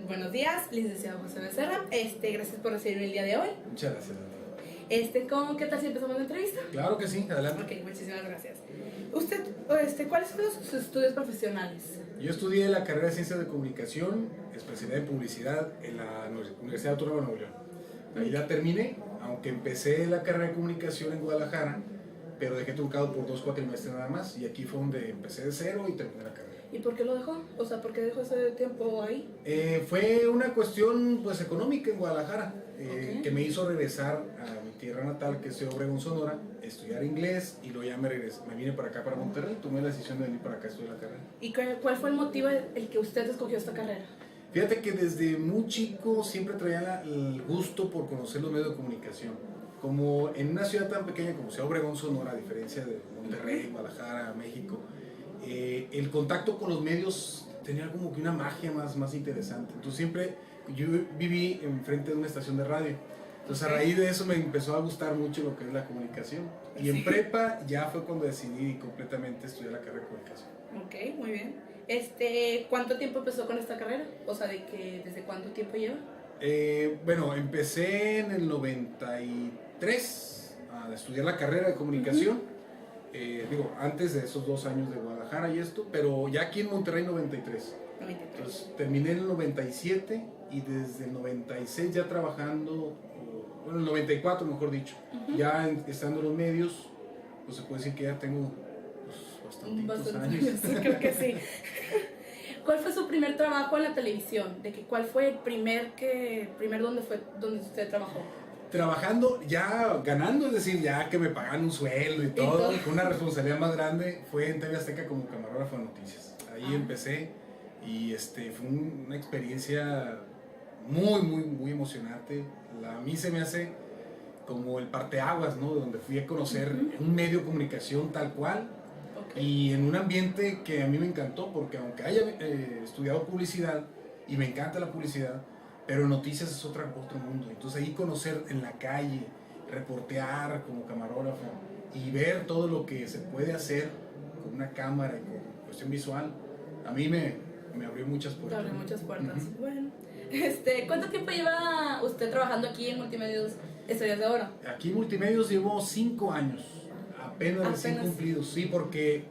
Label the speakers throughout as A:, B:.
A: Buenos días, licenciado José Becerra. Gracias por recibirme el día de hoy.
B: Muchas gracias.
A: ¿Qué tal si empezamos la entrevista?
B: Claro que sí, adelante.
A: Ok, muchísimas gracias. Usted, ¿cuáles son sus estudios profesionales?
B: Yo estudié la carrera de Ciencias de Comunicación, especialidad en Publicidad en la Universidad Autónoma de Nuevo León. Ahí la terminé, aunque empecé la carrera de Comunicación en Guadalajara, pero dejé truncado por 2 cuatrimestres nada más, y aquí fue donde empecé de cero y terminé la carrera.
A: ¿Y por qué lo dejó? O sea, ¿por qué dejó ese tiempo ahí?
B: Fue una cuestión pues económica en Guadalajara,
A: Okay.
B: que me hizo regresar a mi tierra natal, que es Obregón, Sonora, estudiar inglés, y luego ya me vine para acá, para Monterrey, tomé la decisión de venir para acá a estudiar la carrera.
A: ¿Y cuál fue el motivo el que usted escogió esta carrera?
B: Fíjate que desde muy chico siempre traía el gusto por conocer los medios de comunicación. Como en una ciudad tan pequeña como sea Obregón, Sonora, a diferencia de Monterrey, Guadalajara, México, el contacto con los medios tenía como que una magia más interesante. Entonces siempre yo viví enfrente de una estación de radio. Entonces a raíz de eso me empezó a gustar mucho lo que es la comunicación. Y en prepa ya fue cuando decidí completamente estudiar la carrera de comunicación.
A: Ok, muy bien. ¿Cuánto tiempo empezó con esta carrera? O sea, ¿desde cuánto tiempo lleva?
B: Bueno, empecé en el 93 a estudiar la carrera de comunicación. Antes de esos 2 años de Guadalajara y esto, pero ya aquí en Monterrey 93. Entonces terminé en el 97 y desde el 96 ya trabajando, bueno, el 94 mejor dicho, ya estando en los medios, pues se puede decir que ya tengo bastantitos años.
A: Creo que sí. ¿Cuál fue su primer trabajo en la televisión? ¿Cuál fue el primer donde usted trabajó?
B: Trabajando, ya ganando, es decir, ya que me pagan un sueldo y todo, con una responsabilidad más grande, fue en TV Azteca como camarógrafo de noticias. Ahí empecé y fue una experiencia muy emocionante. A mí se me hace como el parteaguas, ¿no? Donde fui a conocer un medio de comunicación tal cual, y en un ambiente que a mí me encantó, porque aunque haya estudiado publicidad y me encanta la publicidad, pero noticias es otro mundo. Entonces ahí conocer en la calle, reportear como camarógrafo y ver todo lo que se puede hacer con una cámara y con cuestión visual, a mí me abrió muchas puertas.
A: Te abrió muchas puertas. Bueno, ¿cuánto tiempo lleva usted trabajando aquí en Multimedios Estrellas de Oro?
B: Aquí en Multimedios llevo 5 años, apenas recién cumplidos, sí, porque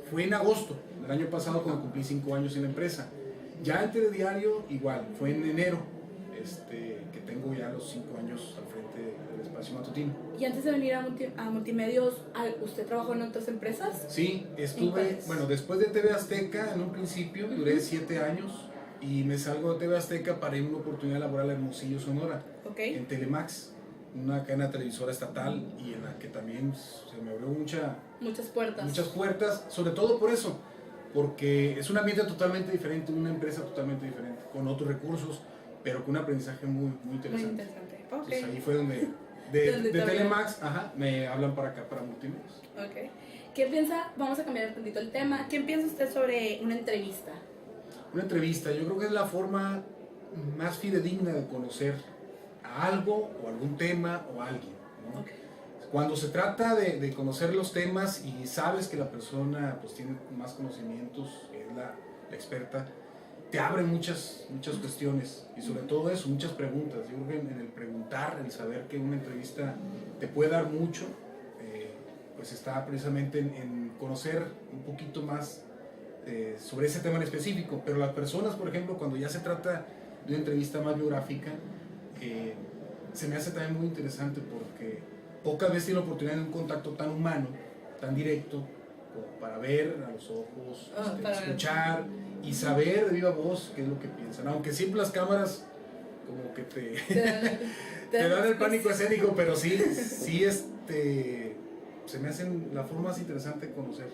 B: fue en agosto del año pasado cuando cumplí 5 años en la empresa. Ya en Telediario igual, fue en enero. Que tengo ya los 5 años al frente del espacio matutino.
A: ¿Y antes de venir a Multimedios, usted trabajó en otras empresas?
B: Sí, estuve, bueno, después de TV Azteca, en un principio, duré 7 años, y me salgo de TV Azteca para ir a una oportunidad laboral en Hermosillo, Sonora, en Telemax, una cadena televisora estatal, y en la que también se me abrió muchas puertas, sobre todo por eso, porque es un ambiente totalmente diferente, una empresa totalmente diferente, con otros recursos, pero con un aprendizaje muy interesante.
A: Muy interesante.
B: Entonces ahí fue donde de Telemax, me hablan para acá, para Multimedios.
A: Ok. ¿Qué piensa? Vamos a cambiar un poquito el tema. ¿Qué piensa usted sobre una entrevista?
B: Una entrevista, yo creo que es la forma más fidedigna de conocer a algo o algún tema o a alguien, ¿no? Cuando se trata de conocer los temas y sabes que la persona pues tiene más conocimientos, es la experta, te abre muchas cuestiones, y sobre todo eso, muchas preguntas. Yo creo que en el preguntar, el saber que una entrevista te puede dar mucho, pues está precisamente en conocer un poquito más sobre ese tema en específico. Pero las personas, por ejemplo, cuando ya se trata de una entrevista más biográfica, se me hace también muy interesante, porque pocas veces tiene la oportunidad de un contacto tan humano, tan directo, como para ver a los ojos, escuchar y saber de viva voz qué es lo que piensan, aunque siempre las cámaras como que te dan el pánico escénico, pero sí se me hacen la forma más interesante de conocer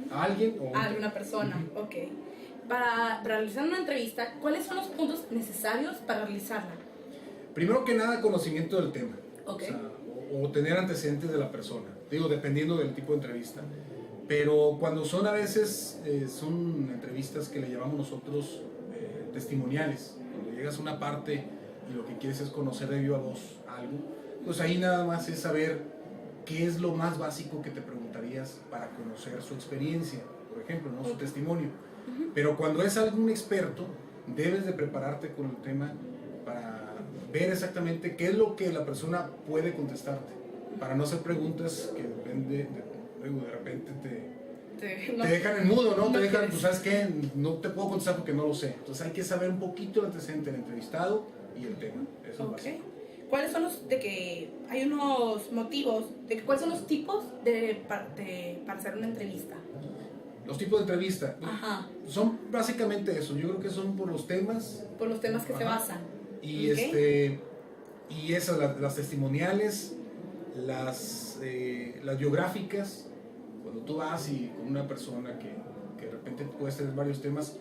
B: a alguien o
A: a alguna persona. Ok. Para realizar una entrevista, ¿cuáles son los puntos necesarios para realizarla?
B: Primero que nada, conocimiento del tema,
A: okay.
B: o tener antecedentes de la persona, dependiendo del tipo de entrevista. Pero cuando son a veces, son entrevistas que le llamamos nosotros testimoniales, cuando llegas a una parte y lo que quieres es conocer de viva voz algo, pues ahí nada más es saber qué es lo más básico que te preguntarías para conocer su experiencia, por ejemplo, ¿no? Su testimonio. Pero cuando es algún experto, debes de prepararte con el tema para ver exactamente qué es lo que la persona puede contestarte, para no hacer preguntas que de repente te dejan en mudo, ¿no? Te dejan, pues, ¿sabes qué? No te puedo contestar porque no lo sé. Entonces hay que saber un poquito el antecedente del entrevistado y el tema. Eso es básico.
A: ¿Cuáles son hay unos motivos, cuáles son los tipos para hacer una entrevista?
B: Los tipos de entrevista.
A: Ajá.
B: Son básicamente eso. Yo creo que son por los temas.
A: Por los temas que se basan.
B: Y y esas, las testimoniales, las biográficas. Cuando tú vas y con una persona que de repente puedes tener varios temas,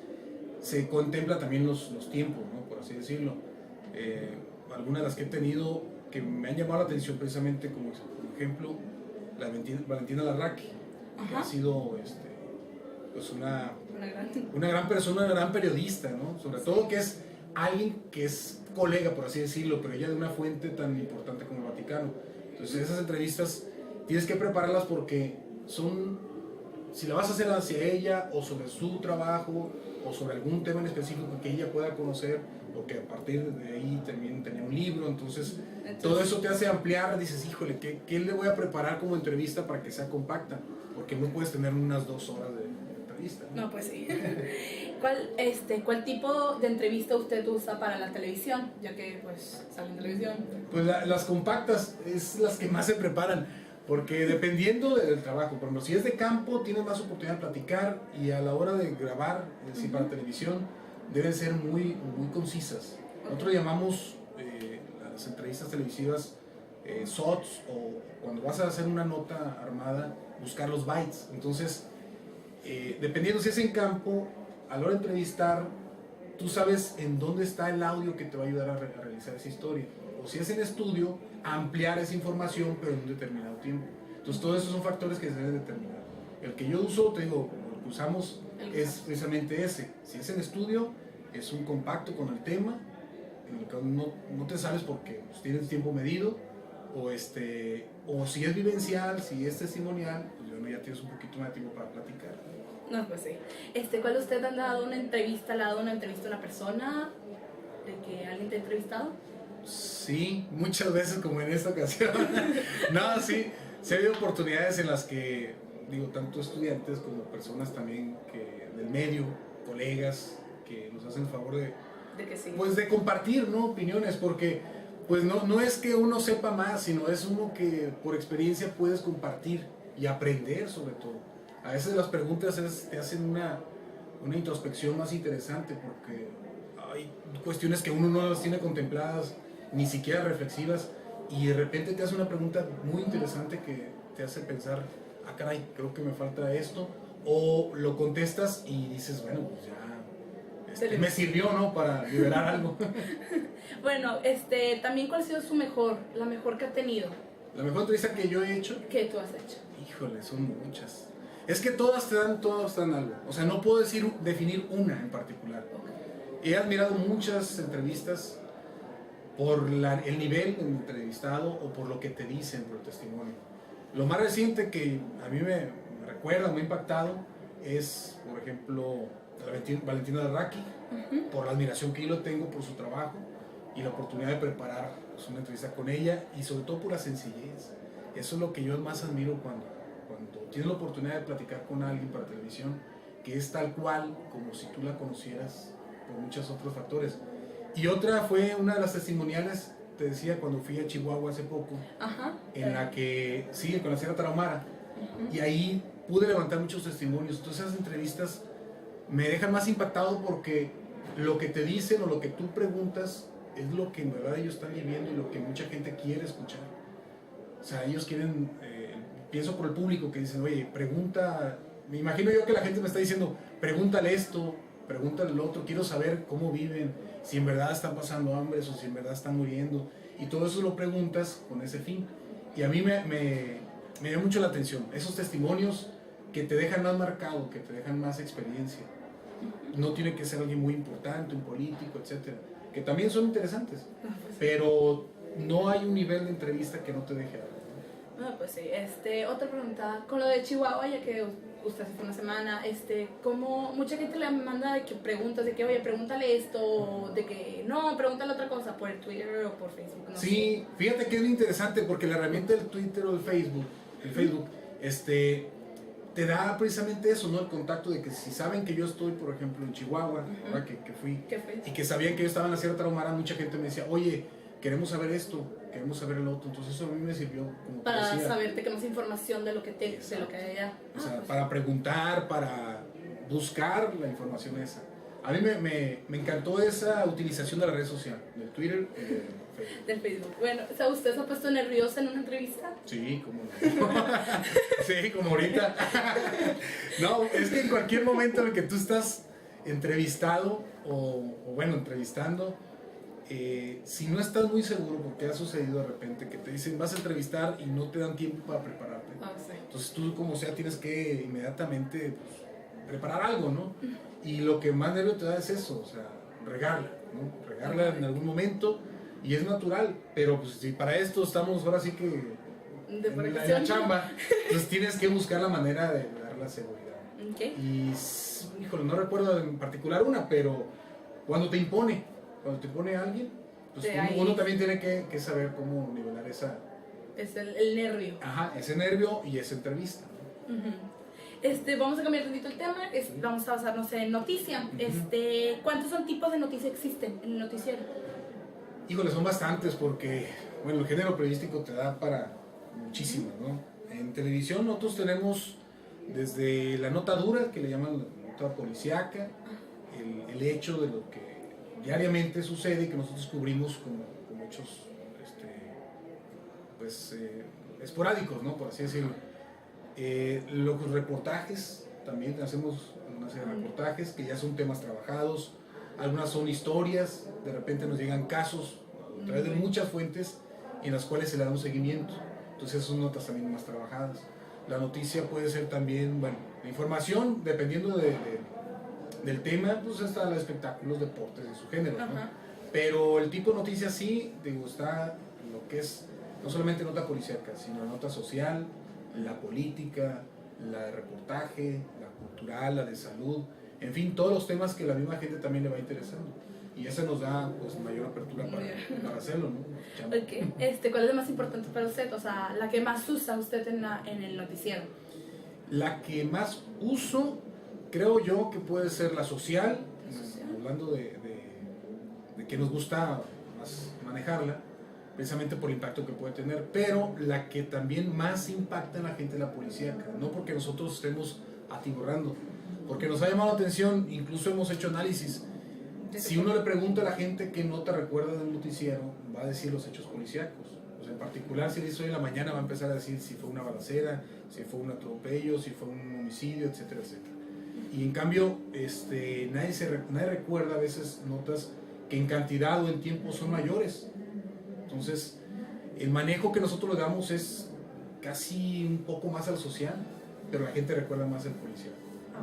B: se contempla también los tiempos, ¿no? Por así decirlo. Algunas de las que he tenido que me han llamado la atención precisamente, como por ejemplo la Valentina Larraqui, que ha sido pues una gran persona, una gran periodista, ¿no? Sobre todo que es alguien que es colega, por así decirlo, pero ella de una fuente tan importante como el Vaticano. Entonces esas entrevistas tienes que prepararlas porque si la vas a hacer hacia ella o sobre su trabajo o sobre algún tema en específico que ella pueda conocer, porque a partir de ahí también tenía un libro, entonces todo eso te hace ampliar, dices, híjole, ¿qué le voy a preparar como entrevista para que sea compacta? Porque no puedes tener unas 2 horas de entrevista, ¿no?
A: No, pues sí. ¿Cuál tipo de entrevista usted usa para la televisión? Ya que pues sale en televisión.
B: Pues las compactas es las que más se preparan, porque dependiendo del trabajo, por ejemplo, si es de campo tienes más oportunidad de platicar y a la hora de grabar, es decir, para televisión, deben ser muy, muy concisas. Nosotros llamamos a las entrevistas televisivas SOTs, o cuando vas a hacer una nota armada, buscar los bytes. Entonces, dependiendo si es en campo, a la hora de entrevistar, tú sabes en dónde está el audio que te va a ayudar a realizar esa historia. O si es en estudio, ampliar esa información, pero en un determinado tiempo. Entonces, todos esos son factores que se deben determinar. El que yo uso, te digo, el que usamos es precisamente ese. Si es en estudio, es un compacto con el tema, en el que no te sabes porque pues, tienes tiempo medido, o si es vivencial, si es testimonial, pues bueno, ya tienes un poquito más de tiempo para platicar.
A: No, pues sí. ¿Cuál usted ha dado una entrevista, a una persona de que alguien te ha entrevistado?
B: Sí, muchas veces como en esta ocasión. No, sí ha habido oportunidades en las que, digo, tanto estudiantes como personas también del medio, colegas, que nos hacen el favor de
A: que sí.
B: Pues de compartir, ¿no? Opiniones, porque pues no es que uno sepa más, sino es uno que por experiencia puedes compartir y aprender sobre todo. A veces las preguntas te hacen una introspección más interesante porque hay cuestiones que uno no las tiene contempladas, ni siquiera reflexivas, y de repente te hace una pregunta muy interesante que te hace pensar, ah caray, creo que me falta esto, o lo contestas y dices, bueno, pues ya me sirvió, ¿no? Para liberar algo.
A: Bueno, también ¿cuál ha sido la mejor que ha tenido?
B: La mejor entrevista que yo he hecho.
A: ¿Qué tú has hecho?
B: Híjole, son muchas. Es que todas te dan algo. O sea, no puedo definir una en particular. He admirado muchas entrevistas por el nivel del entrevistado o por lo que te dicen, por el testimonio. Lo más reciente que a mí me recuerda, me ha impactado, es, por ejemplo, Valentina Larraqui, por la admiración que yo le tengo por su trabajo y la oportunidad de preparar una entrevista con ella, y sobre todo por la sencillez. Eso es lo que yo más admiro cuando tienes la oportunidad de platicar con alguien para televisión, que es tal cual como si tú la conocieras por muchos otros factores. Y otra fue una de las testimoniales, te decía, cuando fui a Chihuahua hace poco, en la que, sí, con la Sierra Tarahumara, y ahí pude levantar muchos testimonios. Entonces esas entrevistas me dejan más impactado porque lo que te dicen o lo que tú preguntas es lo que en verdad ellos están viviendo y lo que mucha gente quiere escuchar. O sea, ellos quieren, pienso por el público que dicen, oye, pregunta, me imagino yo que la gente me está diciendo, pregúntale esto, pregúntale lo otro, quiero saber cómo viven, si en verdad están pasando hambre o si en verdad están muriendo, y todo eso lo preguntas con ese fin. Y a mí me dio mucho la atención, esos testimonios que te dejan más marcado, que te dejan más experiencia. No tiene que ser alguien muy importante, un político, etcétera, que también son interesantes, pero no hay un nivel de entrevista que no te deje algo.
A: Ah, pues sí. Otra pregunta, con lo de Chihuahua, ya que usted se fue una semana, como mucha gente le manda de que preguntas, de que, oye, pregúntale esto, o de que, no, pregúntale otra cosa por el Twitter o por Facebook, no
B: Sí,
A: sé.
B: fíjate que es muy interesante porque la herramienta del Twitter o el Facebook, te da precisamente eso, ¿no? El contacto de que si saben que yo estoy, por ejemplo, en Chihuahua, ahora que fui,
A: ¿Qué fue?
B: y que sabían que yo estaba en la Sierra Tarahumara, mucha gente me decía, oye, queremos saber esto, queremos saber el otro. Entonces eso a mí me sirvió como
A: Para
B: decía,
A: saberte que más información de lo que de lo que hay allá.
B: o sea,
A: Pues,
B: para preguntar, para buscar la información esa. A mí me encantó esa utilización de la red social, del Twitter y del Facebook.
A: del Facebook. Bueno, o sea, ¿usted se ha puesto nerviosa en una entrevista?
B: Sí, como sí, como ahorita. No, es que en cualquier momento en el que tú estás entrevistado o bueno, entrevistando, si no estás muy seguro, porque ha sucedido de repente que te dicen vas a entrevistar y no te dan tiempo para prepararte.
A: Ah, sí.
B: Entonces tú como sea tienes que inmediatamente pues, preparar algo, ¿no? Y lo que más nervio te da es eso, o sea, regarla, ¿no? Regarla en algún momento y es natural, pero pues si para esto estamos ahora sí que en la chamba, pues tienes que buscar la manera de dar la seguridad.
A: Okay.
B: Y, híjole, no recuerdo en particular una, pero cuando te impone alguien, pues uno también tiene que saber cómo nivelar esa...
A: Es el nervio.
B: Ajá, ese nervio y esa entrevista.
A: Vamos a cambiar un poquito el tema, vamos a basarnos en noticia. ¿Cuántos son tipos de noticia existen en el noticiero?
B: Híjole, son bastantes porque, bueno, el género periodístico te da para muchísimas, ¿no? En televisión nosotros tenemos desde la nota dura, que le llaman la nota policíaca, el hecho de lo que diariamente sucede y que nosotros cubrimos como hechos esporádicos, ¿no? Por así decirlo. Los reportajes, también hacemos una serie de reportajes que ya son temas trabajados, algunas son historias, de repente nos llegan casos a través de muchas fuentes en las cuales se le da un seguimiento, entonces son notas también más trabajadas. La noticia puede ser también, bueno, la información, dependiendo del tema, pues está los espectáculos, deportes de su género, ¿no? Pero el tipo de noticia sí, digo, está lo que es no solamente nota policíaca, sino nota social, la política, la de reportaje, la cultural, la de salud, en fin, todos los temas que la misma gente también le va interesando. Y eso nos da pues mayor apertura para hacerlo, ¿no?
A: Okay. ¿Cuál es la más importante para usted? O sea, la que más usa usted en el noticiero.
B: La que más uso, creo yo que puede ser la social, hablando de que nos gusta más manejarla, precisamente por el impacto que puede tener, pero la que también más impacta en la gente es la policíaca, no porque nosotros estemos atiborrando, porque nos ha llamado la atención, incluso hemos hecho análisis. Si uno le pregunta a la gente qué nota recuerda del noticiero, va a decir los hechos policíacos. O sea, en particular, si dice hoy en la mañana, va a empezar a decir si fue una balacera, si fue un atropello, si fue un homicidio, etcétera, etcétera. Y en cambio, nadie recuerda a veces notas que en cantidad o en tiempo son mayores. Entonces, el manejo que nosotros le damos es casi un poco más al social, pero la gente recuerda más el policía.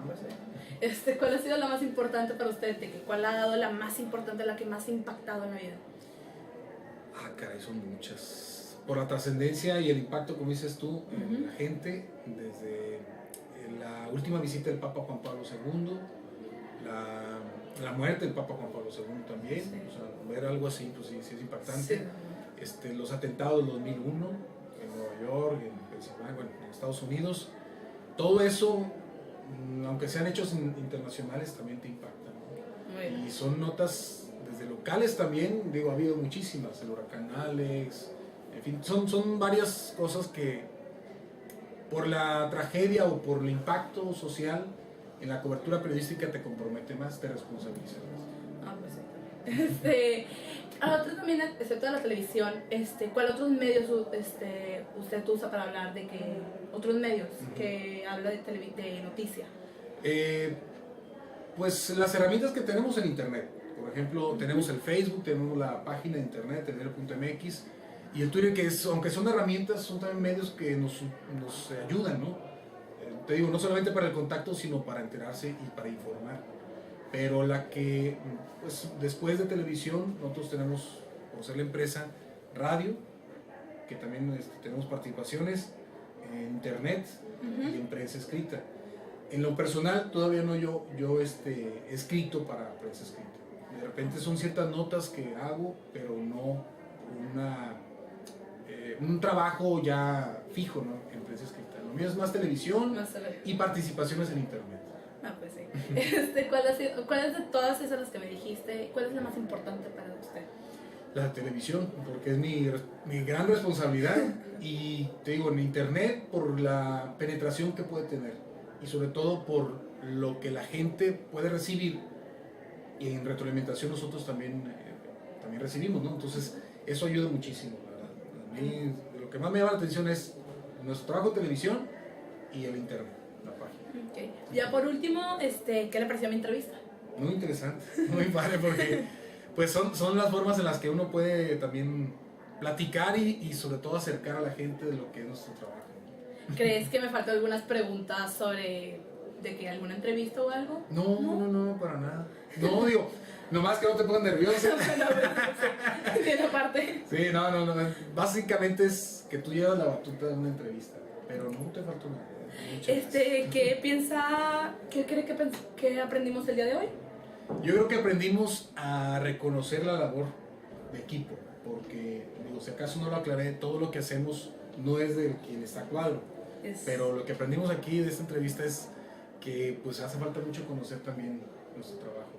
A: Pues sí. ¿Cuál ha sido la más importante para usted? ¿Cuál ha dado la más importante, la que más ha impactado en la vida?
B: Caray, son muchas. Por la trascendencia y el impacto, como dices tú, en la gente, desde la última visita del Papa Juan Pablo II, la muerte del Papa Juan Pablo II también, sí. O sea, ver algo así, pues sí es impactante. Sí. Los atentados del 2001 en Nueva York, en Pensilvania, bueno, en Estados Unidos, todo eso, aunque sean hechos internacionales, también te impactan, ¿no? Y son notas desde locales también, digo, ha habido muchísimas, el huracán Alex, en fin, son varias cosas que por la tragedia o por el impacto social en la cobertura periodística te compromete más, te responsabiliza más.
A: Pues sí. Otro también, excepto de la televisión, ¿cuál otros medios usted usa para hablar de que otros medios que habla de noticia?
B: Pues las herramientas que tenemos en internet, por ejemplo, tenemos el Facebook, tenemos la página de internet, telediario.mx, y el Twitter, que aunque son herramientas, son también medios que nos ayudan, ¿no? Te digo, no solamente para el contacto, sino para enterarse y para informar. Pero la que, pues después de televisión, nosotros tenemos, por ser la empresa, radio, que también tenemos participaciones en internet y en prensa escrita. En lo personal, todavía no yo he escrito para prensa escrita. De repente son ciertas notas que hago, pero no un trabajo ya fijo, ¿no? En prensa escrita. Lo mío es más televisión y participaciones en internet.
A: Ah, pues sí. ¿Cuál es de todas esas las que me dijiste? ¿Cuál es la más importante para usted?
B: La televisión, porque es mi gran responsabilidad. Y te digo, en internet, por la penetración que puede tener. Y sobre todo por lo que la gente puede recibir. Y en retroalimentación nosotros también recibimos, ¿no? Entonces, eso ayuda muchísimo, la verdad. A mí, lo que más me llama la atención es nuestro trabajo de televisión y el internet, la página.
A: Okay. Ya por último, ¿qué le pareció mi entrevista?
B: Muy interesante, muy padre, porque pues son las formas en las que uno puede también platicar y sobre todo acercar a la gente de lo que es nuestro trabajo.
A: ¿Crees que me faltó algunas preguntas sobre de que alguna entrevista o algo?
B: No, para nada. No, digo, nomás que no te pongas nervioso.
A: Tiene parte.
B: Sí, no. Básicamente es que tú llevas la batuta de una entrevista, pero no te faltó nada.
A: ¿Qué piensa, qué cree que aprendimos el día de hoy?
B: Yo creo que aprendimos a reconocer la labor de equipo, porque, digo, si acaso no lo aclaré, todo lo que hacemos no es de quien está a cuadro, pero lo que aprendimos aquí de esta entrevista es que pues hace falta mucho conocer también nuestro trabajo,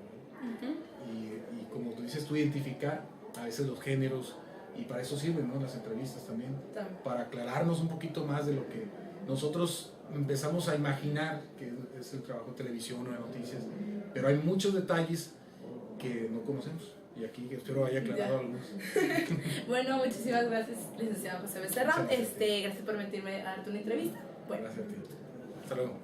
B: ¿no? Y como tú dices, tú identificar a veces los géneros, y para eso sirven, ¿no? Las entrevistas también, para aclararnos un poquito más de lo que nosotros empezamos a imaginar que es el trabajo de televisión o de noticias, pero hay muchos detalles que no conocemos, y aquí espero haya aclarado algunos.
A: Bueno, muchísimas gracias, licenciado José Becerra. Gracias por permitirme darte una entrevista. Bueno.
B: Gracias a ti. Hasta luego.